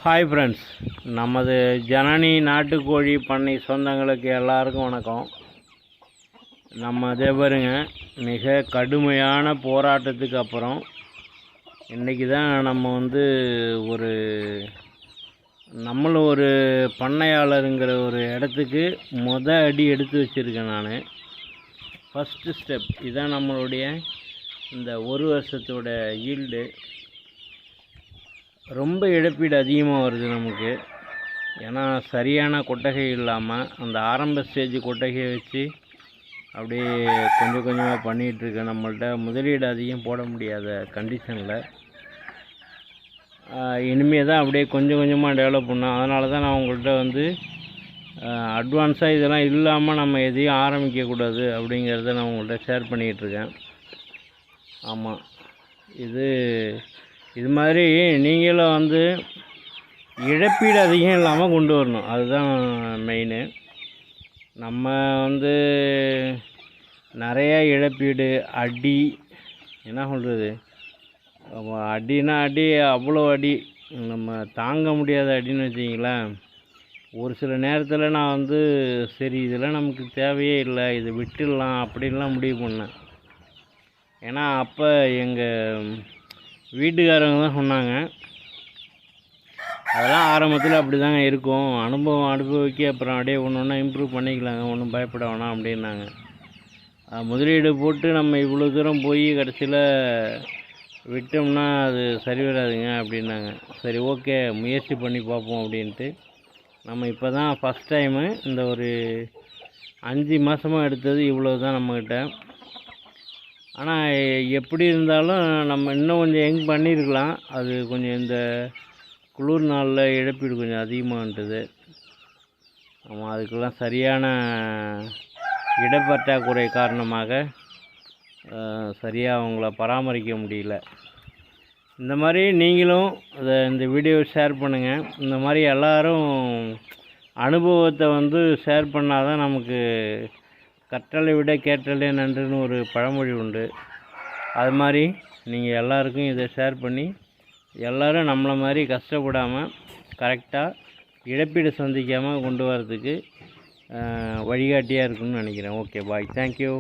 Hi friends, நமது ஜனனி நாட்டுக்கோழி பண்ணை சொந்தங்களுக்கு எல்லாருக்கும் வணக்கம். நம்ம அதே பாருங்க, மிக கடுமையான போராட்டத்துக்கு அப்புறம் இன்றைக்கி தான் நம்ம நம்மளும் ஒரு பண்ணையாளருங்கிற ஒரு இடத்துக்கு அடி எடுத்து வச்சுருக்கேன். நான் ஃபஸ்ட்டு ஸ்டெப் இதுதான். நம்மளுடைய இந்த ஒரு வருஷத்தோட ஈல்டு ரொம்ப இழப்பீடு அதிகமாக வருது நமக்கு. ஏன்னா சரியான கொட்டகை இல்லாமல் அந்த ஆரம்ப ஸ்டேஜ் கொட்டகையை வச்சு அப்படியே கொஞ்சம் கொஞ்சமாக பண்ணிகிட்ருக்கேன். நம்மள்கிட்ட முதலீடு அதிகம் போட முடியாத கண்டிஷனில் இனிமேல் தான் அப்படியே கொஞ்சம் கொஞ்சமாக டெவலப் பண்ணோம். அதனால தான் நான் உங்கள்கிட்ட அட்வான்ஸாக இதெல்லாம் இல்லாமல் நம்ம எதையும் ஆரம்பிக்கக்கூடாது அப்படிங்கிறத நான் உங்கள்கிட்ட ஷேர் பண்ணிகிட்ருக்கேன். ஆமாம், இது மாதிரி நீங்களும் இழப்பீடு அதிகம் இல்லாமல் கொண்டு வரணும். அதுதான் மெயினு. நம்ம நிறையா இழப்பீடு அடி என்ன சொல்கிறது, அடினா அடி, அவ்வளோ அடி நம்ம தாங்க முடியாத அடின்னு வச்சிங்களேன். ஒரு சில நேரத்தில் நான் சரி இதெல்லாம் நமக்கு தேவையே இல்லை, இதை விட்டுடலாம் அப்படின்லாம் முடிவு பண்ணேன். ஏன்னா அப்போ எங்கள் வீட்டுக்காரங்க தான் சொன்னாங்க, அதெல்லாம் ஆரம்பத்தில் அப்படி தாங்க இருக்கும், அனுபவிக்க அப்புறம் அப்படியே ஒன்று ஒன்றா இம்ப்ரூவ் பண்ணிக்கலாங்க, ஒன்றும் பயப்பட வேணாம் அப்படின்னாங்க. முதலீடு போட்டு நம்ம இவ்வளோ தூரம் போய் கடைசியில் விட்டோம்னா அது சரி வராதுங்க அப்படின்னாங்க. சரி, ஓகே, முயற்சி பண்ணி பார்ப்போம் அப்படின்ட்டு நம்ம இப்போ தான் ஃபஸ்ட் டைமு இந்த ஒரு 5 மாதமாக எடுத்தது இவ்வளோ தான் நம்மக்கிட்ட. ஆனால் எப்படி இருந்தாலும் நம்ம இன்னும் கொஞ்சம் யங் பண்ணியிருக்கலாம். அது கொஞ்சம் இந்த குளிர் நாளில் இழப்பீடு கொஞ்சம் அதிகமாகிட்டுது. ஆமாம், அதுக்கெல்லாம் சரியான இடப்பற்றாக்குறை காரணமாக சரியாக அவங்கள பராமரிக்க முடியல. இந்த மாதிரி நீங்களும் இந்த வீடியோவை ஷேர் பண்ணுங்கள். இந்த மாதிரி எல்லோரும் அனுபவத்தை ஷேர் பண்ணால் தான் நமக்கு கற்றலை விட கேட்டலே நன்றுன்னு ஒரு பழமொழி உண்டு. அது மாதிரி நீங்கள் எல்லாருக்கும் இதை ஷேர் பண்ணி எல்லோரும் நம்மளை மாதிரி கஷ்டப்படாமல் கரெக்டாக இழப்பீடு சந்திக்காமல் கொண்டு வரதுக்கு வழிகாட்டியாக இருக்குன்னு நினைக்கிறேன். ஓகே, பாய், தேங்க்யூ.